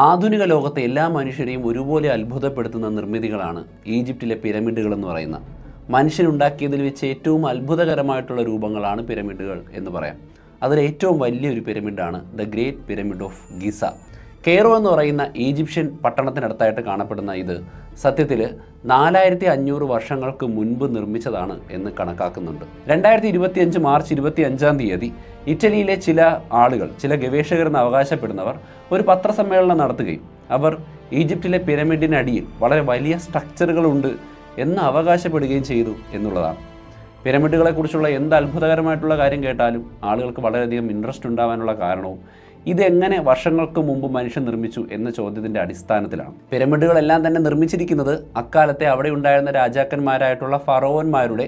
ആധുനിക ലോകത്തെ എല്ലാ മനുഷ്യരെയും ഒരുപോലെ അത്ഭുതപ്പെടുത്തുന്ന നിർമ്മിതികളാണ് ഈജിപ്തിലെ പിരമിഡുകൾ എന്ന് പറയുന്ന. മനുഷ്യനുണ്ടാക്കിയതിൽ വെച്ച് ഏറ്റവും അത്ഭുതകരമായിട്ടുള്ള രൂപങ്ങളാണ് പിരമിഡുകൾ എന്ന് പറയാം. അതിൽ ഏറ്റവും വലിയൊരു പിരമിഡാണ് the great pyramid of Giza. Cairo എന്ന് പറയുന്ന ഈജിപ്ഷ്യൻ പട്ടണത്തിനടുത്തായിട്ട് കാണപ്പെടുന്ന ഇത് സത്യത്തിൽ 4500 വർഷങ്ങൾക്ക് മുൻപ് നിർമ്മിച്ചതാണ് എന്ന് കണക്കാക്കുന്നുണ്ട്. 2025 മാർച്ച് 25 ഇറ്റലിയിലെ ചില ആളുകൾ, ചില ഗവേഷകരെന്ന് അവകാശപ്പെടുന്നവർ ഒരു പത്രസമ്മേളനം നടത്തുകയും അവർ ഈജിപ്തിലെ പിരമിഡിനടിയിൽ വളരെ വലിയ സ്ട്രക്ചറുകളുണ്ട് എന്ന് അവകാശപ്പെടുകയും ചെയ്തു എന്നുള്ളതാണ്. പിരമിഡുകളെക്കുറിച്ചുള്ള എന്ത് അത്ഭുതകരമായിട്ടുള്ള കാര്യം കേട്ടാലും ആളുകൾക്ക് വളരെയധികം ഇൻട്രസ്റ്റ് ഉണ്ടാവാനുള്ള കാരണവും ഇതെങ്ങനെ വർഷങ്ങൾക്ക് മുമ്പ് മനുഷ്യൻ നിർമ്മിച്ചു എന്ന ചോദ്യത്തിൻ്റെ അടിസ്ഥാനത്തിലാണ്. പിരമിഡുകളെല്ലാം തന്നെ നിർമ്മിച്ചിരിക്കുന്നത് അക്കാലത്തെ അവിടെ ഉണ്ടായിരുന്ന രാജാക്കന്മാരായിട്ടുള്ള ഫറോവന്മാരുടെ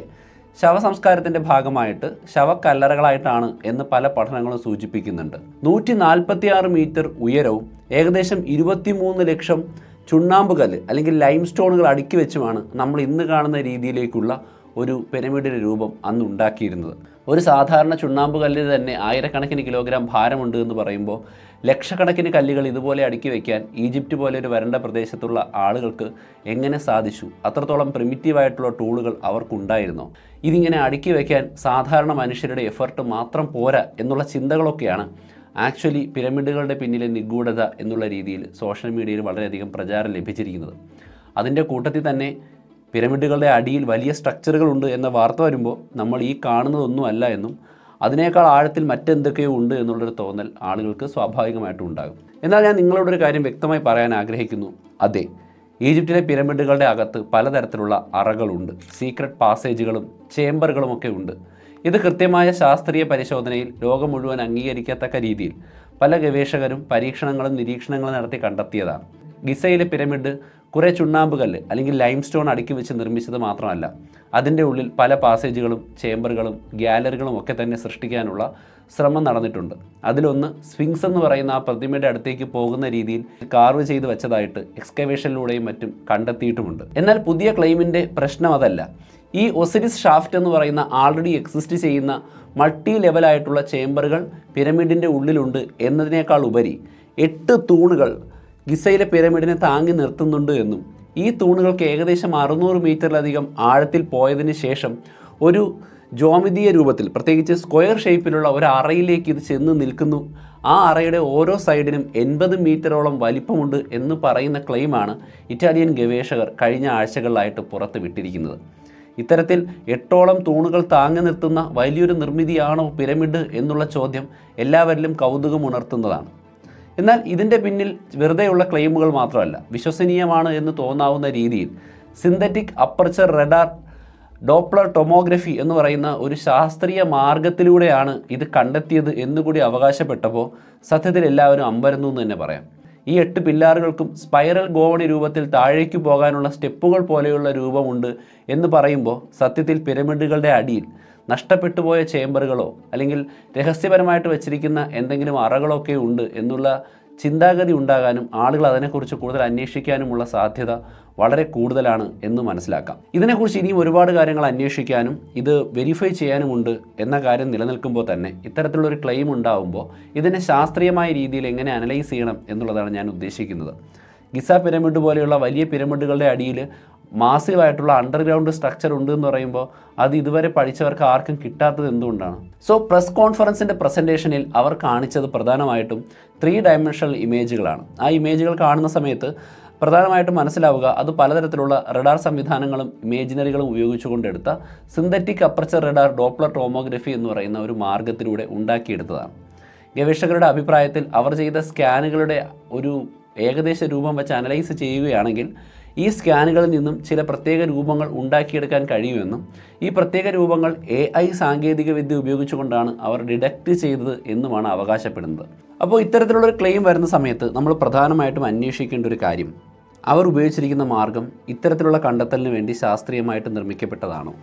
ശവസംസ്കാരത്തിൻ്റെ ഭാഗമായിട്ട് ശവക്കല്ലറകളായിട്ടാണ് എന്ന് പല പഠനങ്ങളും സൂചിപ്പിക്കുന്നുണ്ട്. 146 മീറ്റർ ഉയരവും ഏകദേശം 23 ലക്ഷം ചുണ്ണാമ്പുകല്ല് അല്ലെങ്കിൽ ലൈം സ്റ്റോണുകൾ അടുക്കി വെച്ചുമാണ് നമ്മൾ ഇന്ന് കാണുന്ന രീതിയിലേക്കുള്ള ഒരു പിരമിഡിൻ്റെ രൂപം അന്ന് ഉണ്ടാക്കിയിരുന്നത്. ഒരു സാധാരണ ചുണ്ണാമ്പ് കല്ലിന് തന്നെ 1000കണക്കിന് കിലോഗ്രാം ഭാരമുണ്ട് എന്ന് പറയുമ്പോൾ ലക്ഷക്കണക്കിന് കല്ലുകൾ ഇതുപോലെ അടുക്കി വയ്ക്കാൻ ഈജിപ്റ്റ് പോലെ ഒരു വരണ്ട പ്രദേശത്തുള്ള ആളുകൾക്ക് എങ്ങനെ സാധിച്ചു? അത്രത്തോളം പ്രിമിറ്റീവായിട്ടുള്ള ടൂളുകൾ അവർക്കുണ്ടായിരുന്നോ? ഇതിങ്ങനെ അടുക്കി വയ്ക്കാൻ സാധാരണ മനുഷ്യരുടെ എഫർട്ട് മാത്രം പോരാ എന്നുള്ള ചിന്തകളൊക്കെയാണ് ആക്ച്വലി പിരമിഡുകളുടെ പിന്നിലെ നിഗൂഢത എന്നുള്ള രീതിയിൽ സോഷ്യൽ മീഡിയയിൽ വളരെയധികം പ്രചാരം ലഭിച്ചിരിക്കുന്നത്. അതിൻ്റെ കൂട്ടത്തിൽ തന്നെ പിരമിഡുകളുടെ അടിയിൽ വലിയ സ്ട്രക്ചറുകളുണ്ട് എന്ന വാർത്ത വരുമ്പോൾ നമ്മൾ ഈ കാണുന്നതൊന്നും അല്ല എന്നും അതിനേക്കാൾ ആഴത്തിൽ മറ്റെന്തൊക്കെയോ ഉണ്ട് എന്നുള്ളൊരു തോന്നൽ ആളുകൾക്ക് സ്വാഭാവികമായിട്ടും ഉണ്ടാകും. എന്നാൽ ഞാൻ നിങ്ങളോടൊരു കാര്യം വ്യക്തമായി പറയാൻ ആഗ്രഹിക്കുന്നു. അതെ, ഈജിപ്തിലെ പിരമിഡുകളുടെ അകത്ത് പലതരത്തിലുള്ള അറകളുണ്ട്, സീക്രട്ട് പാസേജുകളും ചേംബറുകളും ഒക്കെ ഉണ്ട്. ഇത് കൃത്യമായ ശാസ്ത്രീയ പരിശോധനയിൽ ലോകം മുഴുവൻ അംഗീകരിക്കത്തക്ക രീതിയിൽ പല ഗവേഷകരും പരീക്ഷണങ്ങളും നിരീക്ഷണങ്ങളും നടത്തി കണ്ടെത്തിയതാണ്. ഗിസയിലെ പിരമിഡ് കുറേ ചുണ്ണാമ്പുകല്ല് അല്ലെങ്കിൽ ലൈം സ്റ്റോൺ അടുക്കി വെച്ച് നിർമ്മിച്ചത് മാത്രമല്ല, അതിൻ്റെ ഉള്ളിൽ പല പാസേജുകളും ചേംബറുകളും ഗ്യാലറികളും ഒക്കെ തന്നെ സൃഷ്ടിക്കാനുള്ള ശ്രമം നടന്നിട്ടുണ്ട്. അതിലൊന്ന് സ്ഫിങ്സ് എന്ന് പറയുന്ന ആ പ്രതിമയുടെ അടുത്തേക്ക് പോകുന്ന രീതിയിൽ കാർവ് ചെയ്ത് വെച്ചതായിട്ട് എക്സ്കവേഷനിലൂടെയും മറ്റും കണ്ടെത്തിയിട്ടുമുണ്ട്. എന്നാൽ പുതിയ ക്ലെയിമിൻ്റെ പ്രശ്നം അതല്ല. ഈ ഒസിരിസ് ഷാഫ്റ്റ് എന്ന് പറയുന്ന ആൾറെഡി എക്സിസ്റ്റ് ചെയ്യുന്ന മൾട്ടി ലെവലായിട്ടുള്ള ചേംബറുകൾ പിരമിഡിൻ്റെ ഉള്ളിലുണ്ട് എന്നതിനേക്കാൾ ഉപരി 8 തൂണുകൾ ഗിസയിലെ പിരമിഡിനെ താങ്ങി നിർത്തുന്നുണ്ട് എന്നും ഈ തൂണുകൾക്ക് ഏകദേശം 600 മീറ്ററിലധികം ആഴത്തിൽ പോയതിന് ശേഷം ഒരു ജ്യോമിതീയ രൂപത്തിൽ, പ്രത്യേകിച്ച് സ്ക്വയർ ഷേപ്പിലുള്ള ഒരു അറയിലേക്ക് ഇത് ചെന്ന് നിൽക്കുന്നു. ആ അറയുടെ ഓരോ സൈഡിനും 80 മീറ്ററോളം വലിപ്പമുണ്ട് എന്ന് പറയുന്ന ക്ലെയിമാണ് ഇറ്റാലിയൻ ഗവേഷകർ കഴിഞ്ഞ ആഴ്ചകളിലായിട്ട് പുറത്ത് വിട്ടിരിക്കുന്നത്. ഇത്തരത്തിൽ 8ഓളം തൂണുകൾ താങ്ങി നിർത്തുന്ന വലിയൊരു നിർമ്മിതിയാണോ പിരമിഡ് എന്നുള്ള ചോദ്യം എല്ലാവരിലും കൗതുകമുണർത്തുന്നതാണ്. എന്നാൽ ഇതിൻ്റെ പിന്നിൽ വെറുതെയുള്ള ക്ലെയിമുകൾ മാത്രമല്ല, വിശ്വസനീയമാണ് എന്ന് തോന്നാവുന്ന രീതിയിൽ സിന്തറ്റിക് അപ്പർച്ചർ റഡാർ ഡോപ്ലർ ടൊമോഗ്രഫി എന്ന് പറയുന്ന ഒരു ശാസ്ത്രീയ മാർഗത്തിലൂടെയാണ് ഇത് കണ്ടെത്തിയത് എന്നുകൂടി അവകാശപ്പെട്ടപ്പോൾ സത്യത്തിൽ എല്ലാവരും അമ്പരന്നു എന്ന് തന്നെ പറയാം. ഈ 8 പില്ലാറുകൾക്കും സ്പൈറൽ ഗോവണി രൂപത്തിൽ താഴേക്ക് പോകാനുള്ള സ്റ്റെപ്പുകൾ പോലെയുള്ള രൂപമുണ്ട് എന്ന് പറയുമ്പോൾ സത്യത്തിൽ പിരമിഡുകളുടെ അടിയിൽ നഷ്ടപ്പെട്ടു പോയ ചേംബറുകളോ അല്ലെങ്കിൽ രഹസ്യപരമായിട്ട് വെച്ചിരിക്കുന്ന എന്തെങ്കിലും അറകളൊക്കെ ഉണ്ട് എന്നുള്ള ചിന്താഗതി ഉണ്ടാകാനും ആളുകൾ അതിനെക്കുറിച്ച് കൂടുതൽ അന്വേഷിക്കാനുമുള്ള സാധ്യത വളരെ കൂടുതലാണ് എന്ന് മനസ്സിലാക്കാം. ഇതിനെക്കുറിച്ച് ഇനിയും ഒരുപാട് കാര്യങ്ങൾ അന്വേഷിക്കാനും ഇത് വെരിഫൈ ചെയ്യാനുമുണ്ട് എന്ന കാര്യം നിലനിൽക്കുമ്പോൾ തന്നെ ഇത്തരത്തിലുള്ളൊരു ക്ലെയിം ഉണ്ടാകുമ്പോൾ ഇതിനെ ശാസ്ത്രീയമായ രീതിയിൽ എങ്ങനെ അനലൈസ് ചെയ്യണം എന്നുള്ളതാണ് ഞാൻ ഉദ്ദേശിക്കുന്നത്. ഗിസ പിരമിഡ് പോലെയുള്ള വലിയ പിരമിഡുകളുടെ അടിയിൽ മാസീവായിട്ടുള്ള അണ്ടർഗ്രൗണ്ട് സ്ട്രക്ചർ ഉണ്ട് എന്ന് പറയുമ്പോൾ അത് ഇതുവരെ പഠിച്ചവർക്ക് ആർക്കും കിട്ടാത്തത് എന്തുകൊണ്ടാണ്? സോ പ്രസ് കോൺഫറൻസിൻ്റെ പ്രസൻറ്റേഷനിൽ അവർ കാണിച്ചത് പ്രധാനമായിട്ടും 3 ഡയമെൻഷണൽ ഇമേജുകളാണ്. ആ ഇമേജുകൾ കാണുന്ന സമയത്ത് പ്രധാനമായിട്ടും മനസ്സിലാവുക അത് പലതരത്തിലുള്ള റഡാർ സംവിധാനങ്ങളും ഇമേജിനറികളും ഉപയോഗിച്ചുകൊണ്ടെടുത്ത synthetic aperture radar Doppler tomography എന്ന് പറയുന്ന ഒരു മാർഗത്തിലൂടെ ഉണ്ടാക്കിയെടുത്തതാണ്. ഗവേഷകരുടെ അഭിപ്രായത്തിൽ അവർ ചെയ്ത സ്കാനുകളുടെ ഒരു ഏകദേശ രൂപം വെച്ച് അനലൈസ് ചെയ്യുകയാണെങ്കിൽ ഈ സ്കാനുകളിൽ നിന്നും ചില പ്രത്യേക രൂപങ്ങൾ ഉണ്ടാക്കിയെടുക്കാൻ കഴിയുമെന്നും ഈ പ്രത്യേക രൂപങ്ങൾ AI സാങ്കേതിക വിദ്യ ഉപയോഗിച്ചുകൊണ്ടാണ് അവർ ഡിഡക്റ്റ് ചെയ്തത് എന്നുമാണ് അവകാശപ്പെടുന്നത്. അപ്പോൾ ഇത്തരത്തിലുള്ളൊരു ക്ലെയിം വരുന്ന സമയത്ത് നമ്മൾ പ്രധാനമായിട്ടും അന്വേഷിക്കേണ്ട ഒരു കാര്യം, അവർ ഉപയോഗിച്ചിരിക്കുന്ന മാർഗം ഇത്തരത്തിലുള്ള കണ്ടെത്തലിന് വേണ്ടി ശാസ്ത്രീയമായിട്ട് നിർമ്മിക്കപ്പെട്ടതാണോ?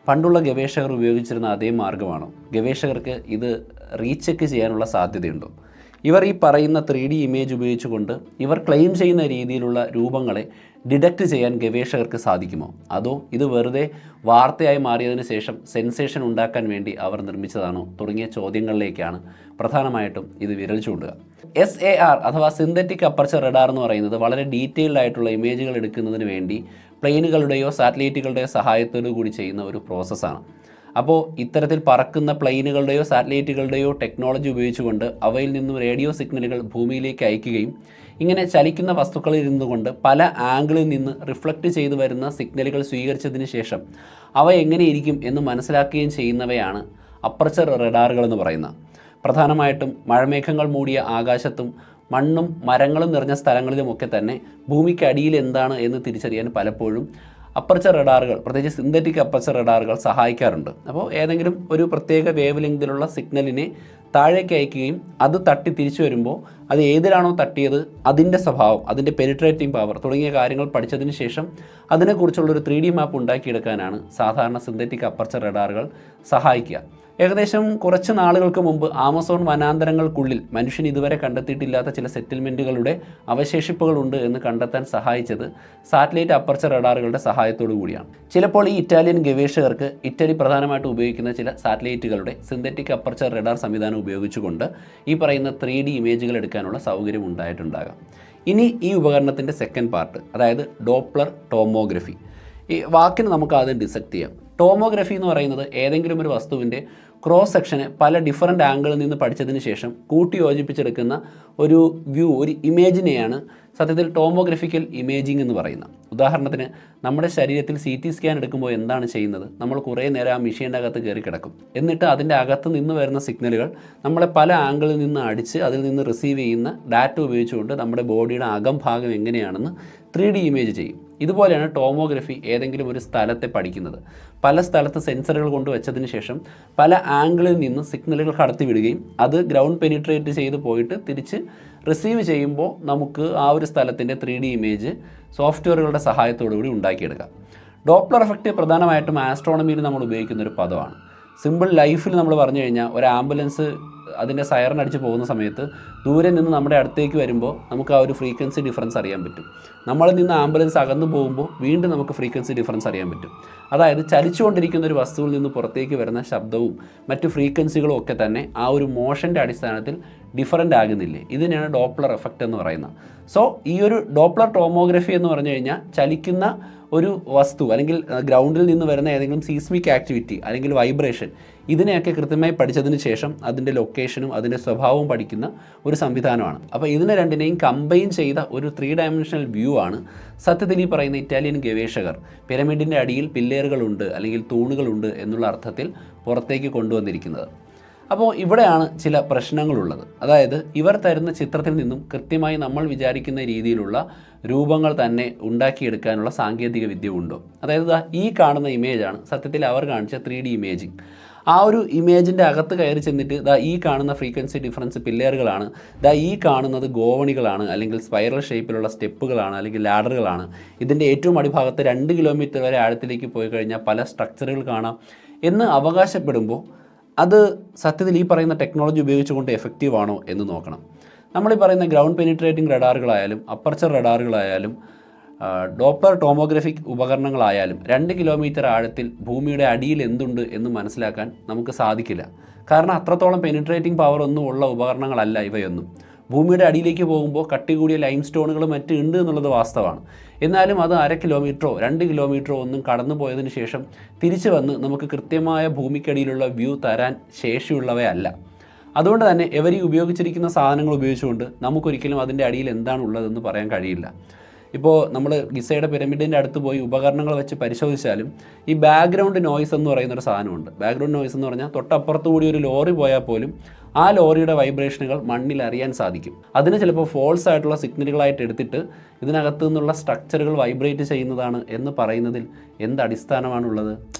പണ്ടുള്ള ഗവേഷകർ ഉപയോഗിച്ചിരുന്ന അതേ മാർഗമാണോ? ഗവേഷകർക്ക് ഇത് റീചെക്ക് ചെയ്യാനുള്ള സാധ്യതയുണ്ടോ? ഇവർ ഈ പറയുന്ന 3D ഇമേജ് ഉപയോഗിച്ചുകൊണ്ട് ഇവർ ക്ലെയിം ചെയ്യുന്ന രീതിയിലുള്ള രൂപങ്ങളെ ഡിറ്റക്റ്റ് ചെയ്യാൻ ഗവേഷകർക്ക് സാധിക്കുമോ? അതോ ഇത് വെറുതെ വാർത്തയായി മാറിയതിനു ശേഷം സെൻസേഷൻ ഉണ്ടാക്കാൻ വേണ്ടി അവർ നിർമ്മിച്ചതാണോ? തുടങ്ങിയ ചോദ്യങ്ങളിലേക്കാണ് പ്രധാനമായിട്ടും ഇത് വിരൽ ചൂണ്ടുക. SAR അഥവാ സിന്തറ്റിക് അപ്പർച്ചർ റഡാർ എന്ന് പറയുന്നത് വളരെ ഡീറ്റെയിൽഡ് ആയിട്ടുള്ള ഇമേജുകൾ എടുക്കുന്നതിന് വേണ്ടി പ്ലെയിനുകളുടെയോ സാറ്റലൈറ്റുകളുടെയോ സഹായത്തോടു കൂടി ചെയ്യുന്ന ഒരു പ്രോസസ്സാണ്. അപ്പോൾ ഇത്തരത്തിൽ പറക്കുന്ന പ്ലെയിനുകളുടെയോ സാറ്റലൈറ്റുകളുടെയോ ടെക്നോളജി ഉപയോഗിച്ചുകൊണ്ട് അവയിൽ നിന്നും റേഡിയോ സിഗ്നലുകൾ ഭൂമിയിലേക്ക് അയക്കുകയും ഇങ്ങനെ ചലിക്കുന്ന വസ്തുക്കളിൽ നിന്നുകൊണ്ട് പല ആംഗിളിൽ നിന്ന് റിഫ്ലക്റ്റ് ചെയ്തു വരുന്ന സിഗ്നലുകൾ സ്വീകരിച്ചതിന് ശേഷം അവ എങ്ങനെയിരിക്കും എന്ന് മനസ്സിലാക്കുകയും ചെയ്യുന്നവയാണ് അപ്പർച്ചർ റഡാറുകൾ എന്ന് പറയുന്നത്. പ്രധാനമായിട്ടും മഴമേഘങ്ങൾ മൂടിയ ആകാശത്തും മണ്ണും മരങ്ങളും നിറഞ്ഞ സ്ഥലങ്ങളിലുമൊക്കെ തന്നെ ഭൂമിക്കടിയിൽ എന്താണ് എന്ന് തിരിച്ചറിയാൻ പലപ്പോഴും അപ്പർച്ചർ റഡാറുകൾ, പ്രത്യേകിച്ച് സിന്തറ്റിക് അപ്പർച്ചർ റഡാറുകൾ സഹായിക്കാറുണ്ട്. അപ്പോൾ ഏതെങ്കിലും ഒരു പ്രത്യേക വേവ് ലെങ്തിലുള്ള സിഗ്നലിനെ താഴേക്ക് അയക്കുകയും അത് തട്ടി തിരിച്ചു വരുമ്പോൾ അത് ഏതിലാണോ തട്ടിയത് അതിൻ്റെ സ്വഭാവം, അതിൻ്റെ പെനിട്രേറ്റിംഗ് പവർ തുടങ്ങിയ കാര്യങ്ങൾ പഠിച്ചതിന് ശേഷം അതിനെക്കുറിച്ചുള്ളൊരു 3D മാപ്പ് ഉണ്ടാക്കിയെടുക്കാനാണ് സാധാരണ സിന്തറ്റിക് അപ്പർച്ചർ റഡാറുകൾ സഹായിക്കുക. ഏകദേശം കുറച്ച് നാളുകൾക്ക് മുമ്പ് ആമസോൺ വനാന്തരങ്ങൾക്കുള്ളിൽ മനുഷ്യൻ ഇതുവരെ കണ്ടെത്തിയിട്ടില്ലാത്ത ചില സെറ്റിൽമെൻറ്റുകളുടെ അവശേഷിപ്പുകളുണ്ട് എന്ന് കണ്ടെത്താൻ സഹായിച്ചത് സാറ്റലൈറ്റ് അപ്പർച്ചർ റഡാറുകളുടെ സഹായത്തോടു കൂടിയാണ്. ചിലപ്പോൾ ഈ ഇറ്റാലിയൻ ഗവേഷകർക്ക് ഇറ്റലി പ്രധാനമായിട്ട് ഉപയോഗിക്കുന്ന ചില സാറ്റലൈറ്റുകളുടെ സിന്തറ്റിക് അപ്പർച്ചർ റഡാർ സംവിധാനം ഉപയോഗിച്ചുകൊണ്ട് ഈ പറയുന്ന 3D ഇമേജുകൾ എടുക്കാനുള്ള സൗകര്യം ഉണ്ടായിട്ടുണ്ടാകാം. ഇനി ഈ ഉപകരണത്തിൻ്റെ സെക്കൻഡ് പാർട്ട്, അതായത് ഡോപ്ലർ ടോമോഗ്രഫി. ഈ വാക്കിന് നമുക്ക് ആദ്യം ഡിസെക്റ്റ് ചെയ്യാം. ടോമോഗ്രഫി എന്ന് പറയുന്നത് ഏതെങ്കിലും ഒരു വസ്തുവിൻ്റെ ക്രോസ് സെക്ഷന് പല ഡിഫറൻറ്റ് ആംഗിളിൽ നിന്ന് പഠിച്ചതിന് ശേഷം കൂട്ടി യോജിപ്പിച്ചെടുക്കുന്ന ഒരു വ്യൂ, ഒരു ഇമേജിനെയാണ് സത്യത്തിൽ ടോമോഗ്രഫിക്കൽ ഇമേജിംഗ് എന്ന് പറയുന്നത്. ഉദാഹരണത്തിന് നമ്മുടെ ശരീരത്തിൽ CT സ്കാൻ എടുക്കുമ്പോൾ എന്താണ് ചെയ്യുന്നത്? നമ്മൾ കുറേ നേരം ആ മെഷീൻ്റെ അകത്ത് കയറി കിടക്കും. എന്നിട്ട് അതിൻ്റെ അകത്ത് നിന്ന് വരുന്ന സിഗ്നലുകൾ നമ്മളെ പല ആംഗിളിൽ നിന്ന് അടിച്ച് അതിൽ നിന്ന് റിസീവ് ചെയ്യുന്ന ഡാറ്റ ഉപയോഗിച്ചുകൊണ്ട് നമ്മുടെ ബോഡിയുടെ അകംഭാഗം എങ്ങനെയാണെന്ന് 3D ഇമേജ് ചെയ്യും. ഇതുപോലെയാണ് ടോമോഗ്രഫി ഏതെങ്കിലും ഒരു സ്ഥലത്തെ പഠിക്കുന്നത്. പല സ്ഥലത്ത് സെൻസറുകൾ കൊണ്ടുവച്ചതിന് ശേഷം പല ആംഗിളിൽ നിന്ന് സിഗ്നലുകൾ കടത്തിവിടുകയും അത് ഗ്രൗണ്ട് പെനിട്രേറ്റ് ചെയ്ത് പോയിട്ട് തിരിച്ച് റിസീവ് ചെയ്യുമ്പോൾ നമുക്ക് ആ ഒരു സ്ഥലത്തിൻ്റെ 3D ഇമേജ് സോഫ്റ്റ്വെയറുകളുടെ സഹായത്തോടു കൂടി ഉണ്ടാക്കിയെടുക്കാം. ഡോപ്ലർ എഫക്റ്റ് പ്രധാനമായിട്ടും ആസ്ട്രോണമിയിൽ നമ്മൾ ഉപയോഗിക്കുന്നൊരു പദമാണ്. സിമ്പിൾ ലൈഫിൽ നമ്മൾ പറഞ്ഞു കഴിഞ്ഞാൽ ഒരു ആംബുലൻസ് അതിൻ്റെ സൈറൺ അടിച്ച് പോകുന്ന സമയത്ത് ദൂരെ നിന്ന് നമ്മുടെ അടുത്തേക്ക് വരുമ്പോൾ നമുക്ക് ആ ഒരു ഫ്രീക്വൻസി ഡിഫറൻസ് അറിയാൻ പറ്റും. നമ്മളിൽ നിന്ന് ആംബുലൻസ് അകന്നു പോകുമ്പോൾ വീണ്ടും നമുക്ക് ഫ്രീക്വൻസി ഡിഫറൻസ് അറിയാൻ പറ്റും. അതായത് ചലിച്ചുകൊണ്ടിരിക്കുന്ന ഒരു വസ്തുവിൽ നിന്ന് പുറത്തേക്ക് വരുന്ന ശബ്ദവും മറ്റു ഫ്രീക്വൻസികളും ഒക്കെ തന്നെ ആ ഒരു മോഷൻ്റെ അടിസ്ഥാനത്തിൽ ഡിഫറൻ്റ് ആകുന്നില്ലേ? ഇതിനെയാണ് ഡോപ്ലർ എഫക്റ്റ് എന്ന് പറയുന്നത്. സോ ഈ ഒരു ഡോപ്ലർ ടോമോഗ്രഫി എന്ന് പറഞ്ഞു കഴിഞ്ഞാൽ ചലിക്കുന്ന ഒരു വസ്തു അല്ലെങ്കിൽ ഗ്രൗണ്ടിൽ നിന്ന് വരുന്ന ഏതെങ്കിലും സീസ്മിക് ആക്ടിവിറ്റി അല്ലെങ്കിൽ വൈബ്രേഷൻ, ഇതിനെയൊക്കെ കൃത്യമായി പഠിച്ചതിന് ശേഷം അതിൻ്റെ ലൊക്കേഷനും അതിൻ്റെ സ്വഭാവവും പഠിക്കുന്ന ഒരു സംവിധാനമാണ്. അപ്പോൾ ഇതിനെ രണ്ടിനെയും കമ്പൈൻ ചെയ്ത ഒരു 3 ഡയമെൻഷണൽ വ്യൂ ആണ് സത്യത്തിൽ ഈ പറയുന്ന ഇറ്റാലിയൻ ഗവേഷകർ പിരമിഡിൻ്റെ അടിയിൽ പില്ലേറുകളുണ്ട് അല്ലെങ്കിൽ തൂണുകളുണ്ട് എന്നുള്ള അർത്ഥത്തിൽ പുറത്തേക്ക് കൊണ്ടുവന്നിരിക്കുന്നത്. അപ്പോൾ ഇവിടെയാണ് ചില പ്രശ്നങ്ങളുള്ളത്. അതായത് ഇവർ തരുന്ന ചിത്രത്തിൽ നിന്നും കൃത്യമായി നമ്മൾ വിചാരിക്കുന്ന രീതിയിലുള്ള രൂപങ്ങൾ തന്നെ ഉണ്ടാക്കിയെടുക്കാനുള്ള സാങ്കേതിക വിദ്യ ഉണ്ടോ? അതായത് ഈ കാണുന്ന ഇമേജാണ് സത്യത്തിൽ അവർ കാണിച്ച 3D ഇമേജിങ്. ആ ഒരു ഇമേജിൻ്റെ അകത്ത് കയറി ചെന്നിട്ട് ഈ കാണുന്ന ഫ്രീക്വൻസി ഡിഫറൻസ് പില്ലേറുകളാണ്, ഈ കാണുന്നത് ഗോവണികളാണ് അല്ലെങ്കിൽ സ്പൈറൽ ഷേപ്പിലുള്ള സ്റ്റെപ്പുകളാണ് അല്ലെങ്കിൽ ലാഡറുകളാണ്, ഇതിൻ്റെ ഏറ്റവും അടിഭാഗത്ത് 2 കിലോമീറ്റർ വരെ ആഴത്തിലേക്ക് പോയി കഴിഞ്ഞാൽ പല സ്ട്രക്ചറുകൾ കാണാം എന്ന് അവകാശപ്പെടുമ്പോൾ അത് സത്യത്തിൽ ഈ പറയുന്ന ടെക്നോളജി ഉപയോഗിച്ചുകൊണ്ട് എഫക്റ്റീവ് ആണോ എന്ന് നോക്കണം. നമ്മളീ പറയുന്ന ഗ്രൗണ്ട് പെനിട്രേറ്റിംഗ് റഡാറുകളായാലും അപ്പർച്ചർ റഡാറുകളായാലും ഡോപ്ലർ ടോമോഗ്രഫിക് ഉപകരണങ്ങളായാലും 2 കിലോമീറ്റർ ആഴത്തിൽ ഭൂമിയുടെ അടിയിൽ എന്തുണ്ട് എന്ന് മനസ്സിലാക്കാൻ നമുക്ക് സാധിക്കില്ല. കാരണം അത്രത്തോളം പെനിട്രേറ്റിംഗ് പവർ ഒന്നും ഉള്ള ഉപകരണങ്ങളല്ല ഇവയൊന്നും. ഭൂമിയുടെ അടിയിലേക്ക് പോകുമ്പോൾ കട്ടി കൂടിയ ലൈം സ്റ്റോണുകളും മറ്റും ഉണ്ട് എന്നുള്ളത് വാസ്തവമാണ്. എന്നാലും അത് 1/2 കിലോമീറ്ററോ 2 കിലോമീറ്ററോ ഒന്നും കടന്നു പോയതിന് ശേഷം തിരിച്ചു വന്ന് നമുക്ക് കൃത്യമായ ഭൂമിക്കടിയിലുള്ള വ്യൂ തരാൻ ശേഷിയുള്ളവയല്ല. അതുകൊണ്ട് തന്നെ ഇവർ ഈ ഉപയോഗിച്ചിരിക്കുന്ന സാധനങ്ങൾ ഉപയോഗിച്ചുകൊണ്ട് നമുക്കൊരിക്കലും അതിൻ്റെ അടിയിൽ എന്താണ് ഉള്ളതെന്ന് പറയാൻ കഴിയില്ല. ഇപ്പോൾ നമ്മൾ ഗിസയുടെ പിരമിഡിൻ്റെ അടുത്ത് പോയി ഉപകരണങ്ങൾ വെച്ച് പരിശോധിച്ചാലും ഈ ബാക്ക്ഗ്രൗണ്ട് നോയ്സ് എന്ന് പറയുന്നൊരു സാധനമുണ്ട്. ബാക്ക്ഗ്രൗണ്ട് നോയ്സ് എന്ന് പറഞ്ഞാൽ തൊട്ടപ്പുറത്ത് കൂടി ഒരു ലോറി പോയാൽ പോലും ആ ലോറിയുടെ വൈബ്രേഷനുകൾ മണ്ണിൽ അറിയാൻ സാധിക്കും. അതിന് ചിലപ്പോൾ ഫോൾസ് ആയിട്ടുള്ള സിഗ്നലുകളായിട്ട് എടുത്തിട്ട് ഇതിനകത്തു നിന്നുള്ള സ്ട്രക്ചറുകൾ വൈബ്രേറ്റ് ചെയ്യുന്നതാണ് എന്ന് പറയുന്നതിൽ എന്ത് അടിസ്ഥാനമാണുള്ളത്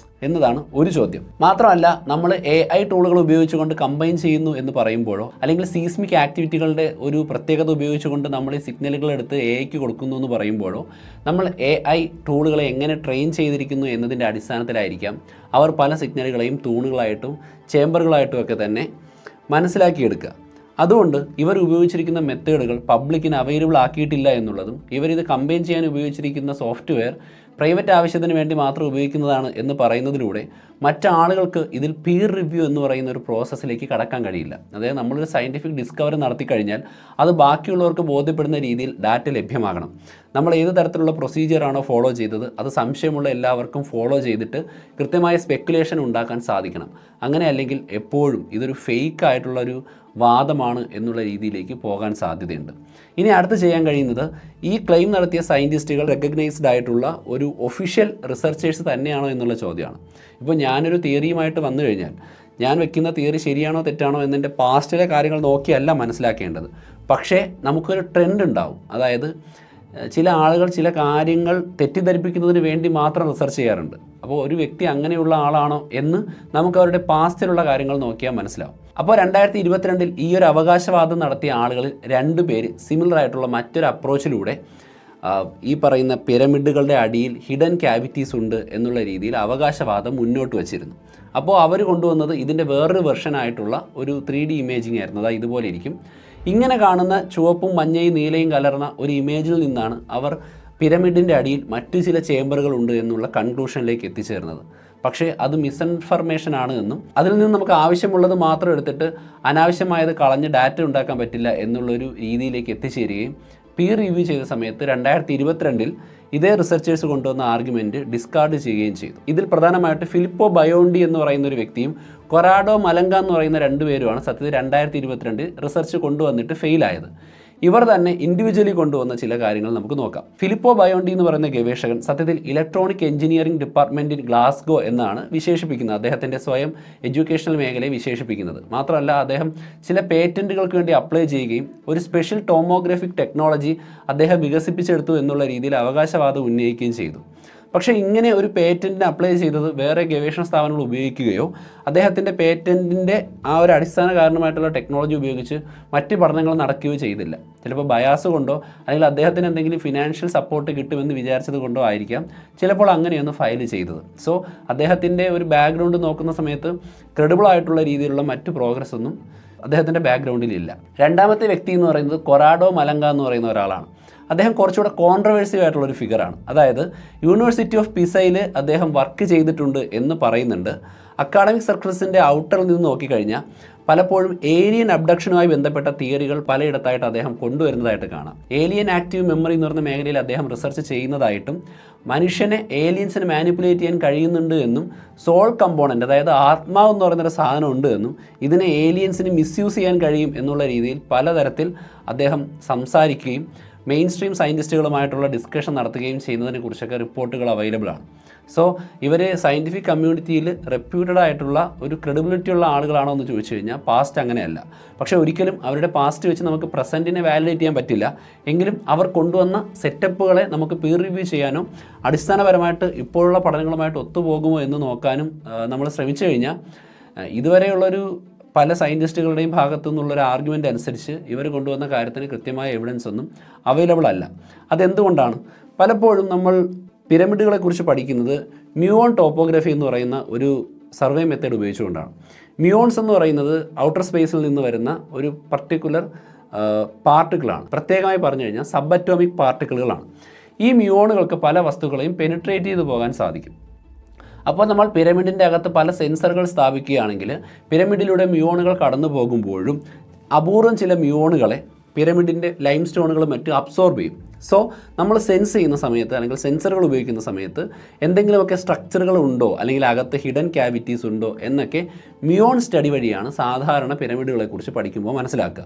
എന്നതാണ് ഒരു ചോദ്യം. മാത്രമല്ല നമ്മൾ AI ടൂളുകൾ ഉപയോഗിച്ചുകൊണ്ട് കമ്പൈൻ ചെയ്യുന്നു എന്ന് പറയുമ്പോഴോ അല്ലെങ്കിൽ സീസ്മിക് ആക്ടിവിറ്റികളുടെ ഒരു പ്രത്യേകത ഉപയോഗിച്ചുകൊണ്ട് നമ്മൾ ഈ സിഗ്നലുകൾ എടുത്ത് AIക്ക് കൊടുക്കുന്നു എന്ന് പറയുമ്പോഴോ നമ്മൾ AI ടൂളുകളെ എങ്ങനെ ട്രെയിൻ ചെയ്തിരിക്കുന്നു എന്നതിൻ്റെ അടിസ്ഥാനത്തിലായിരിക്കാം അവർ പല സിഗ്നലുകളെയും തൂണുകളായിട്ടും ചേമ്പറുകളായിട്ടും ഒക്കെ തന്നെ മനസ്സിലാക്കിയെടുക്കുക. അതുകൊണ്ട് ഇവർ ഉപയോഗിച്ചിരിക്കുന്ന മെത്തേഡുകൾ പബ്ലിക്കിന് അവൈലബിൾ ആക്കിയിട്ടില്ല എന്നുള്ളതും ഇവരിത് കമ്പൈൻ ചെയ്യാൻ ഉപയോഗിച്ചിരിക്കുന്ന സോഫ്റ്റ്വെയർ പ്രൈവറ്റ് ആവശ്യത്തിന് വേണ്ടി മാത്രം ഉപയോഗിക്കുന്നതാണ് എന്ന് പറയുന്നതിലൂടെ മറ്റാളുകൾക്ക് ഇതിൽ പീർ റിവ്യൂ എന്ന് പറയുന്ന ഒരു പ്രോസസ്സിലേക്ക് കടക്കാൻ കഴിയില്ല. അതായത് നമ്മളൊരു സയൻറ്റിഫിക് ഡിസ്കവറി നടത്തി കഴിഞ്ഞാൽ അത് ബാക്കിയുള്ളവർക്ക് ബോധ്യപ്പെടുന്ന രീതിയിൽ ഡാറ്റ ലഭ്യമാകണം. നമ്മൾ ഏത് തരത്തിലുള്ള പ്രൊസീജിയറാണോ ഫോളോ ചെയ്തത് അത് സംശയമുള്ള എല്ലാവർക്കും ഫോളോ ചെയ്തിട്ട് കൃത്യമായ സ്പെക്കുലേഷൻ ഉണ്ടാക്കാൻ സാധിക്കണം. അങ്ങനെ അല്ലെങ്കിൽ എപ്പോഴും ഇതൊരു ഫേക്ക് ആയിട്ടുള്ളൊരു വാദമാണ് എന്നുള്ള രീതിയിലേക്ക് പോകാൻ സാധ്യതയുണ്ട്. ഇനി അടുത്ത് ചെയ്യാൻ കഴിയുന്നത് ഈ ക്ലെയിം നടത്തിയ സയൻറ്റിസ്റ്റുകൾ റെക്കഗ്നൈസ്ഡ് ആയിട്ടുള്ള ഒരു ഒഫീഷ്യൽ റിസർച്ചേഴ്സ് തന്നെയാണോ എന്നുള്ള ചോദ്യമാണ്. ഇപ്പോൾ ഞാനൊരു തിയറിയുമായിട്ട് വന്നു കഴിഞ്ഞാൽ ഞാൻ വെക്കുന്ന തിയറി ശരിയാണോ തെറ്റാണോ എന്നെൻ്റെ പാസ്റ്റിലെ കാര്യങ്ങൾ നോക്കിയല്ല മനസ്സിലാക്കേണ്ടത്. പക്ഷേ നമുക്കൊരു ട്രെൻഡ് ഉണ്ടാവും. അതായത് ചില ആളുകൾ ചില കാര്യങ്ങൾ തെറ്റിദ്ധരിപ്പിക്കുന്നതിന് വേണ്ടി മാത്രം റിസർച്ച് ചെയ്യാറുണ്ട്. അപ്പോൾ ഒരു വ്യക്തി അങ്ങനെയുള്ള ആളാണോ എന്ന് നമുക്ക് അവരുടെ പാസ്റ്റിലുള്ള കാര്യങ്ങൾ നോക്കിയാൽ മനസ്സിലാവും. അപ്പോൾ 2022 ഈ ഒരു അവകാശവാദം നടത്തിയ ആളുകളിൽ 2 പേര് സിമിലർ ആയിട്ടുള്ള മറ്റൊരു അപ്രോച്ചിലൂടെ ഈ പറയുന്ന പിരമിഡുകളുടെ അടിയിൽ ഹിഡൻ ക്യാവിറ്റീസ് ഉണ്ട് എന്നുള്ള രീതിയിൽ അവകാശവാദം മുന്നോട്ട് വച്ചിരുന്നു. അപ്പോൾ അവർ കൊണ്ടുവന്നത് ഇതിൻ്റെ വേറൊരു വെർഷനായിട്ടുള്ള ഒരു 3D ഇമേജിംഗ് ആയിരുന്നു. അതായത് ഇതുപോലെ ഇരിക്കും. ഇങ്ങനെ കാണുന്ന ചുവപ്പും മഞ്ഞയും നീലയും കലർന്ന ഒരു ഇമേജിൽ നിന്നാണ് അവർ പിരമിഡിൻ്റെ അടിയിൽ മറ്റു ചില ചേംബറുകൾ ഉണ്ട് എന്നുള്ള കൺക്ലൂഷനിലേക്ക് എത്തിച്ചേർന്നത്. പക്ഷേ അത് മിസ്ഇൻഫർമേഷൻ ആണ് എന്നും അതിൽ നിന്ന് നമുക്ക് ആവശ്യമുള്ളത് മാത്രം എടുത്തിട്ട് അനാവശ്യമായത് കളഞ്ഞ് ഡാറ്റ ഉണ്ടാക്കാൻ പറ്റില്ല എന്നുള്ളൊരു രീതിയിലേക്ക് എത്തിച്ചേരുകയും പീർ റിവ്യൂ ചെയ്ത സമയത്ത് 2022 ഇതേ റിസർച്ചേഴ്സ് കൊണ്ടുവന്ന ആർഗ്യുമെൻറ്റ് ഡിസ്കാർഡ് ചെയ്യുകയും ചെയ്തു. ഇതിൽ പ്രധാനമായിട്ട് ഫിലിപ്പോ ബയോണ്ടി എന്ന് പറയുന്ന ഒരു വ്യക്തിയും കൊറാഡോ മലങ്ക എന്ന് പറയുന്ന 2 പേരുമാണ് സത്യത്തിൽ 2022 റിസർച്ച് കൊണ്ടുവന്നിട്ട് ഫെയിലായത്. ഇവർ തന്നെ ഇൻഡിവിജ്വലി കൊണ്ടുവന്ന ചില കാര്യങ്ങൾ നമുക്ക് നോക്കാം. ഫിലിപ്പോ ബയോണ്ടി എന്ന് പറയുന്ന ഗവേഷകൻ സത്യത്തിൽ electronic engineering department in Glasgow എന്നാണ് വിശേഷിപ്പിക്കുന്നത്. അദ്ദേഹത്തിൻ്റെ സ്വയം എഡ്യൂക്കേഷണൽ മേഖലയെ വിശേഷിപ്പിക്കുന്നത്. മാത്രമല്ല അദ്ദേഹം ചില പേറ്റൻറ്റുകൾക്ക് വേണ്ടി അപ്ലൈ ചെയ്യുകയും ഒരു സ്പെഷ്യൽ ടോമോഗ്രാഫിക് ടെക്നോളജി അദ്ദേഹം വികസിപ്പിച്ചെടുത്തു എന്നുള്ള രീതിയിൽ അവകാശവാദം ഉന്നയിക്കുകയും ചെയ്തു. പക്ഷേ ഇങ്ങനെ ഒരു പേറ്റൻറ്റിന് അപ്ലൈ ചെയ്തത് വേറെ ഗവേഷണ സ്ഥാപനങ്ങൾ ഉപയോഗിക്കുകയോ അദ്ദേഹത്തിൻ്റെ പേറ്റൻറ്റിൻ്റെ ആ ഒരു അടിസ്ഥാന കാരണമായിട്ടുള്ള ടെക്നോളജി ഉപയോഗിച്ച് മറ്റ് പഠനങ്ങൾ നടക്കുകയോ ചെയ്തില്ല. ചിലപ്പോൾ ബയാസ് കൊണ്ടോ അല്ലെങ്കിൽ അദ്ദേഹത്തിന് എന്തെങ്കിലും ഫിനാൻഷ്യൽ സപ്പോർട്ട് കിട്ടുമെന്ന് വിചാരിച്ചത് കൊണ്ടോ ആയിരിക്കാം ചിലപ്പോൾ അങ്ങനെയൊന്ന് ഫയൽ ചെയ്തത്. സോ അദ്ദേഹത്തിൻ്റെ ഒരു ബാക്ക്ഗ്രൗണ്ട് നോക്കുന്ന സമയത്ത് ക്രെഡിബിൾ ആയിട്ടുള്ള രീതിയിലുള്ള മറ്റ് പ്രോഗ്രസ് ഒന്നും അദ്ദേഹത്തിൻ്റെ ബാക്ക്ഗ്രൗണ്ടിലില്ല. രണ്ടാമത്തെ വ്യക്തി എന്ന് പറയുന്നത് കൊറാഡോ മലങ്ക എന്ന് പറയുന്ന ഒരാളാണ്. അദ്ദേഹം കുറച്ചുകൂടെ കോൺട്രവേഴ്സീവ് ആയിട്ടുള്ളൊരു ഫിഗറാണ്. അതായത് യൂണിവേഴ്സിറ്റി ഓഫ് പിസയിൽ അദ്ദേഹം വർക്ക് ചെയ്തിട്ടുണ്ട് എന്ന് പറയുന്നുണ്ട്. അക്കാഡമിക് സർക്കിൾസിൻ്റെ ഔട്ടറിൽ നിന്ന് നോക്കിക്കഴിഞ്ഞാൽ പലപ്പോഴും ഏലിയൻ അബ്ഡക്ഷനുമായി ബന്ധപ്പെട്ട തിയറികൾ പലയിടത്തായിട്ട് അദ്ദേഹം കൊണ്ടുവരുന്നതായിട്ട് കാണാം. ഏലിയൻ ആക്റ്റീവ് മെമ്മറി എന്ന് പറയുന്ന മേഖലയിൽ അദ്ദേഹം റിസർച്ച് ചെയ്യുന്നതായിട്ടും മനുഷ്യനെ ഏലിയൻസിനെ മാനിപ്പുലേറ്റ് ചെയ്യാൻ കഴിയുന്നുണ്ട് എന്നും സോൾ കമ്പോണൻ്റ് അതായത് ആത്മാവ് എന്ന് പറയുന്നൊരു സാധനം ഉണ്ട് എന്നും ഇതിനെ ഏലിയൻസിന് മിസ്യൂസ് ചെയ്യാൻ കഴിയും എന്നുള്ള രീതിയിൽ പലതരത്തിൽ അദ്ദേഹം സംസാരിക്കുകയും മെയിൻ സ്ട്രീം സയൻറ്റിസ്റ്റുകളുമായിട്ടുള്ള ഡിസ്കഷൻ നടത്തുകയും ചെയ്യുന്നതിനെക്കുറിച്ചൊക്കെ റിപ്പോർട്ടുകൾ അവൈലബിൾ ആണ്. സോ ഇവർ സയൻറ്റിഫിക് കമ്മ്യൂണിറ്റിയിൽ റെപ്യൂട്ടഡ് ആയിട്ടുള്ള ഒരു ക്രെഡിബിലിറ്റി ഉള്ള ആളുകളാണോ എന്ന് ചോദിച്ചു കഴിഞ്ഞാൽ പാസ്റ്റ് അങ്ങനെയല്ല. പക്ഷേ ഒരിക്കലും അവരുടെ പാസ്റ്റ് വെച്ച് നമുക്ക് പ്രസൻറ്റിനെ വാലിഡേറ്റ് ചെയ്യാൻ പറ്റില്ല. എങ്കിലും അവർ കൊണ്ടുവന്ന സെറ്റപ്പുകളെ നമുക്ക് പീർ റിവ്യൂ ചെയ്യാനോ അടിസ്ഥാനപരമായിട്ട് ഇപ്പോഴുള്ള പഠനങ്ങളുമായിട്ട് ഒത്തുപോകുമോ എന്ന് നോക്കാനും നമ്മൾ ശ്രമിച്ചു കഴിഞ്ഞാൽ ഇതുവരെയുള്ളൊരു പല സയൻറ്റിസ്റ്റുകളുടെയും ഭാഗത്തു നിന്നുള്ളൊരു ആർഗ്യുമെൻ്റ് അനുസരിച്ച് ഇവർ കൊണ്ടുവന്ന കാര്യത്തിന് കൃത്യമായ എവിഡൻസ് ഒന്നും അവൈലബിൾ അല്ല. അതെന്തുകൊണ്ടാണ്? പലപ്പോഴും നമ്മൾ പിരമിഡുകളെക്കുറിച്ച് പഠിക്കുന്നത് മ്യൂൺ ടോപ്പോഗ്രഫി എന്ന് പറയുന്ന ഒരു സർവേ മെത്തേഡ് ഉപയോഗിച്ചുകൊണ്ടാണ്. മ്യൂൺസ് എന്ന് പറയുന്നത് ഔട്ടർ സ്പേസിൽ നിന്ന് വരുന്ന ഒരു പർട്ടിക്കുലർ പാർട്ടിക്കിളാണ്. പ്രത്യേകമായി പറഞ്ഞു കഴിഞ്ഞാൽ സബ് അറ്റോമിക് പാർട്ടിക്കിളുകളാണ്. ഈ മ്യൂണുകൾക്ക് പല വസ്തുക്കളെയും പെനിട്രേറ്റ് ചെയ്ത് പോകാൻ സാധിക്കും. അപ്പോൾ നമ്മൾ പിരമിഡിൻ്റെ അകത്ത് പല സെൻസറുകൾ സ്ഥാപിക്കുകയാണെങ്കിൽ പിരമിഡിലൂടെ മ്യൂണുകൾ കടന്നു പോകുമ്പോഴും അപൂർവം ചില മ്യൂണുകളെ പിരമിഡിൻ്റെ ലൈം സ്റ്റോണുകളും മറ്റും അബ്സോർബ് ചെയ്യും. സോ നമ്മൾ സെൻസ് ചെയ്യുന്ന സമയത്ത് അല്ലെങ്കിൽ സെൻസറുകൾ ഉപയോഗിക്കുന്ന സമയത്ത് എന്തെങ്കിലുമൊക്കെ സ്ട്രക്ചറുകൾ ഉണ്ടോ അല്ലെങ്കിൽ അകത്ത് ഹിഡൻ ക്യാവിറ്റീസ് ഉണ്ടോ എന്നൊക്കെ മ്യൂൺ സ്റ്റഡി വഴിയാണ് സാധാരണ പിരമിഡുകളെക്കുറിച്ച് പഠിക്കുമ്പോൾ മനസ്സിലാക്കുക.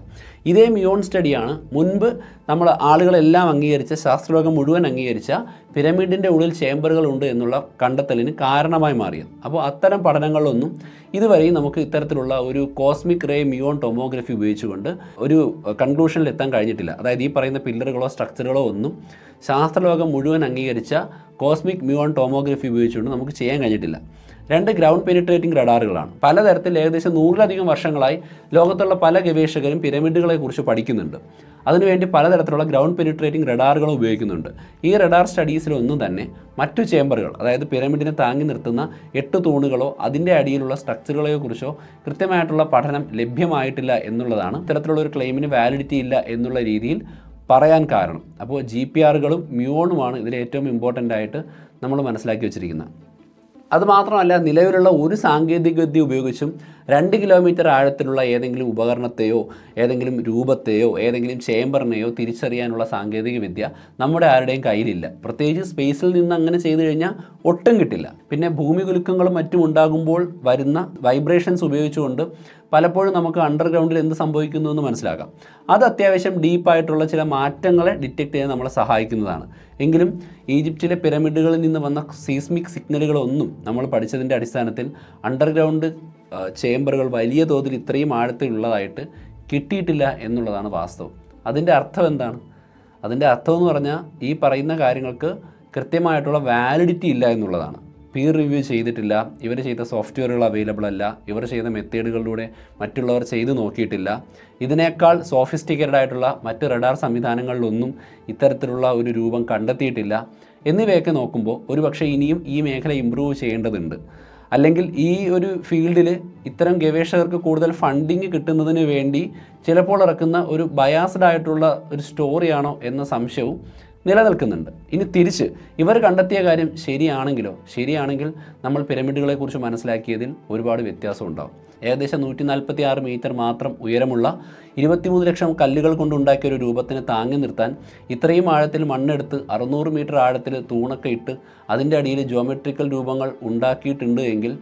ഇതേ മ്യൂൺ സ്റ്റഡിയാണ് മുൻപ് നമ്മൾ ആളുകളെല്ലാം അംഗീകരിച്ച ശാസ്ത്രലോകം മുഴുവൻ അംഗീകരിച്ച പിരമിഡിൻ്റെ ഉള്ളിൽ ചേംബറുകൾ ഉണ്ട് എന്നുള്ള കണ്ടെത്തലിന് കാരണമായി മാറിയത്. അപ്പോൾ അത്തരം പഠനങ്ങളിലൊന്നും ഇതുവരെയും നമുക്ക് ഇത്തരത്തിലുള്ള ഒരു കോസ്മിക് റേ മ്യൂൺ ടോമോഗ്രഫി ഉപയോഗിച്ചുകൊണ്ട് ഒരു കൺക്ലൂഷനിൽ എത്താൻ കഴിഞ്ഞിട്ടില്ല. അതായത് ഈ പറയുന്ന പില്ലറുകളോ സ്ട്രക്ചറുകളോ ഒന്നും ശാസ്ത്രലോകം മുഴുവൻ അംഗീകരിച്ച കോസ്മിക് മ്യൂൺ ടോമോഗ്രഫി ഉപയോഗിച്ചുകൊണ്ട് നമുക്ക് ചെയ്യാൻ കഴിഞ്ഞിട്ടില്ല. 2 ഗ്രൗണ്ട് പെനിട്രേറ്റിംഗ് റഡാറുകളാണ്. പലതരത്തിൽ ഏകദേശം 100-ലധികം വർഷങ്ങളായി ലോകത്തുള്ള പല ഗവേഷകരും പിരമിഡുകളെക്കുറിച്ച് പഠിക്കുന്നുണ്ട്. അതിനുവേണ്ടി പലതരത്തിലുള്ള ഗ്രൗണ്ട് പെനിട്രേറ്റിംഗ് റഡാറുകൾ ഉപയോഗിക്കുന്നുണ്ട്. ഈ റഡാർ സ്റ്റഡീസിലൊന്നും തന്നെ മറ്റു ചേമ്പറുകൾ, അതായത് പിരമിഡിനെ താങ്ങി നിർത്തുന്ന 8 തൂണുകളോ അതിൻ്റെ അടിയിലുള്ള സ്ട്രക്ചറുകളെയോ കുറിച്ചോ കൃത്യമായിട്ടുള്ള പഠനം ലഭ്യമായിട്ടില്ല എന്നുള്ളതാണ് ഇത്തരത്തിലുള്ള ഒരു ക്ലെയിമിന് വാലിഡിറ്റി ഇല്ല എന്നുള്ള രീതിയിൽ പറയാൻ കാരണം. അപ്പോൾ GPRകളും മ്യൂണുമാണ് ഇതിൽ ഏറ്റവും ഇമ്പോർട്ടൻ്റ് ആയിട്ട് നമ്മൾ മനസ്സിലാക്കി വെച്ചിരിക്കുന്നത്. അതുമാത്രമല്ല, നിലവിലുള്ള ഒരു സാങ്കേതികവിദ്യ ഉപയോഗിച്ചും 2 കിലോമീറ്റർ ആഴത്തിലുള്ള ഏതെങ്കിലും ഉപകരണത്തെയോ ഏതെങ്കിലും രൂപത്തെയോ ഏതെങ്കിലും ചേംബറിനെയോ തിരിച്ചറിയാനുള്ള സാങ്കേതികവിദ്യ നമ്മുടെ ആരുടെയും കയ്യിലില്ല. പ്രത്യേകിച്ച് സ്പേസിൽ നിന്ന് അങ്ങനെ ചെയ്തു കഴിഞ്ഞാൽ ഒട്ടും കിട്ടില്ല. പിന്നെ ഭൂമി കുലുക്കങ്ങളും മറ്റും ഉണ്ടാകുമ്പോൾ വരുന്ന വൈബ്രേഷൻസ് ഉപയോഗിച്ചുകൊണ്ട് പലപ്പോഴും നമുക്ക് അണ്ടർഗ്രൗണ്ടിൽ എന്ത് സംഭവിക്കുന്നു എന്ന് മനസ്സിലാക്കാം. അത് അത്യാവശ്യം ഡീപ്പായിട്ടുള്ള ചില മാറ്റങ്ങളെ ഡിറ്റക്ട് ചെയ്യാൻ നമ്മളെ സഹായിക്കുന്നതാണ്. എങ്കിലും ഈജിപ്തിലെ പിരമിഡുകളിൽ നിന്ന് വന്ന സീസ്മിക് സിഗ്നലുകളൊന്നും നമ്മൾ പഠിച്ചതിൻ്റെ അടിസ്ഥാനത്തിൽ അണ്ടർഗ്രൗണ്ട് ചേംബറുകൾ വലിയ തോതിൽ ഇത്രയും ആഴത്തിലുള്ളതായിട്ട് കിട്ടിയിട്ടില്ല എന്നുള്ളതാണ് വാസ്തവം. അതിൻ്റെ അർത്ഥം എന്താണ്? അതിൻ്റെ അർത്ഥം എന്ന് പറഞ്ഞാൽ ഈ പറയുന്ന കാര്യങ്ങൾക്ക് കൃത്യമായിട്ടുള്ള വാലിഡിറ്റി ഇല്ല എന്നുള്ളതാണ്. പീർ റിവ്യൂ ചെയ്തിട്ടില്ല, ഇവർ ചെയ്ത സോഫ്റ്റ്വെയറുകൾ അവൈലബിൾ അല്ല, ഇവർ ചെയ്ത മെത്തേഡുകളിലൂടെ മറ്റുള്ളവർ ചെയ്തു നോക്കിയിട്ടില്ല. ഇതിനേക്കാൾ സോഫിസ്റ്റിക്കേറ്റഡ് ആയിട്ടുള്ള മറ്റ് റഡാർ സംവിധാനങ്ങളിലൊന്നും ഇത്തരത്തിലുള്ള ഒരു രൂപം കണ്ടെത്തിയിട്ടില്ല. എന്നിവയൊക്കെ നോക്കുമ്പോൾ ഒരുപക്ഷെ ഇനിയും ഈ മേഖല ഇമ്പ്രൂവ് ചെയ്യേണ്ടതുണ്ട്. അല്ലെങ്കിൽ ഈ ഒരു ഫീൽഡിൽ ഇത്തരം ഗവേഷകർക്ക് കൂടുതൽ ഫണ്ടിങ് കിട്ടുന്നതിന് വേണ്ടി ചിലപ്പോൾ ഇറക്കുന്ന ഒരു ബയാസ്ഡ് ആയിട്ടുള്ള ഒരു സ്റ്റോറിയാണോ എന്ന സംശയവും നിലനിൽക്കുന്നുണ്ട്. ഇനി തിരിച്ച് ഇവർ കണ്ടെത്തിയ കാര്യം ശരിയാണെങ്കിൽ നമ്മൾ പിരമിഡുകളെക്കുറിച്ച് മനസ്സിലാക്കിയതിൽ ഒരുപാട് വ്യത്യാസം ഉണ്ടാകും. ഏകദേശം 146 മീറ്റർ മാത്രം ഉയരമുള്ള 23 ലക്ഷം കല്ലുകൾ കൊണ്ടുണ്ടാക്കിയ ഒരു രൂപത്തിനെ താങ്ങി നിർത്താൻ ഇത്രയും ആഴത്തിൽ മണ്ണെടുത്ത് 600 മീറ്റർ ആഴത്തിൽ തൂണൊക്കെ ഇട്ട് അതിൻ്റെ അടിയിൽ ജിയോമെട്രിക്കൽ രൂപങ്ങൾ ഉണ്ടാക്കിയിട്ടുണ്ട് എങ്കിൽ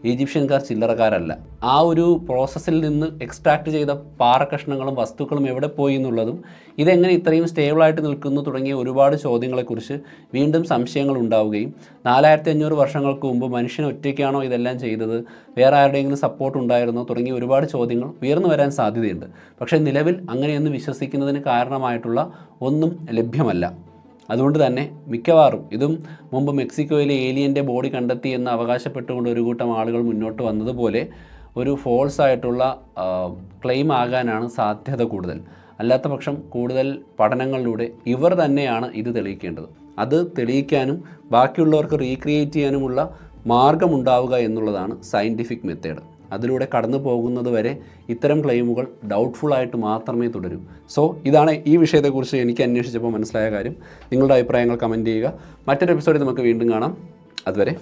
ഈജിപ്ഷ്യൻകാർ ചില്ലറക്കാരല്ല. ആ ഒരു പ്രോസസ്സിൽ നിന്ന് എക്സ്ട്രാക്ട് ചെയ്ത പാറക്കഷ്ണങ്ങളും വസ്തുക്കളും എവിടെ പോയി എന്നുള്ളതും ഇതെങ്ങനെ ഇത്രയും സ്റ്റേബിളായിട്ട് നിൽക്കുന്നു തുടങ്ങിയ ഒരുപാട് ചോദ്യങ്ങളെക്കുറിച്ച് വീണ്ടും സംശയങ്ങൾ ഉണ്ടാവുകയും 4500 വർഷങ്ങൾക്ക് മുമ്പ് മനുഷ്യൻ ഒറ്റയ്ക്കാണോ ഇതെല്ലാം ചെയ്തത്, വേറെ ആരുടെയെങ്കിലും സപ്പോർട്ട് ഉണ്ടായിരുന്നോ തുടങ്ങിയ ഒരുപാട് ചോദ്യങ്ങൾ ഉയർന്നു വരാൻ സാധ്യതയുണ്ട്. പക്ഷേ നിലവിൽ അങ്ങനെയൊന്നും വിശ്വസിക്കുന്നതിന് കാരണമായിട്ടുള്ള ഒന്നും ലഭ്യമല്ല. അതുകൊണ്ട് തന്നെ മിക്കവാറും ഇതും മുമ്പ് മെക്സിക്കോയിലെ ഏലിയൻ്റെ ബോഡി കണ്ടെത്തി എന്ന് അവകാശപ്പെട്ടുകൊണ്ട് ഒരു കൂട്ടം ആളുകൾ മുന്നോട്ട് വന്നതുപോലെ ഒരു ഫോൾസ് ആയിട്ടുള്ള ക്ലെയിം ആകാനാണ് സാധ്യത കൂടുതൽ. അല്ലാത്ത പക്ഷം കൂടുതൽ പഠനങ്ങളിലൂടെ ഇവർ തന്നെയാണ് ഇത് തെളിയിക്കേണ്ടത്. അത് തെളിയിക്കാനും ബാക്കിയുള്ളവർക്ക് റീക്രിയേറ്റ് ചെയ്യാനുമുള്ള മാർഗമുണ്ടാവുക എന്നുള്ളതാണ് സയൻറ്റിഫിക് മെത്തേഡ്. അതിലൂടെ കടന്നു പോകുന്നത് വരെ ഇത്തരം ക്ലെയിമുകൾ ഡൗട്ട്ഫുള്ളായിട്ട് മാത്രമേ തുടരൂ. സോ ഇതാണ് ഈ വിഷയത്തെക്കുറിച്ച് എനിക്ക് അന്വേഷിച്ചപ്പോൾ മനസ്സിലായ കാര്യം. നിങ്ങളുടെ അഭിപ്രായങ്ങൾ കമൻറ്റ് ചെയ്യുക. മറ്റൊരു എപ്പിസോഡിൽ നമുക്ക് വീണ്ടും കാണാം. അതുവരെ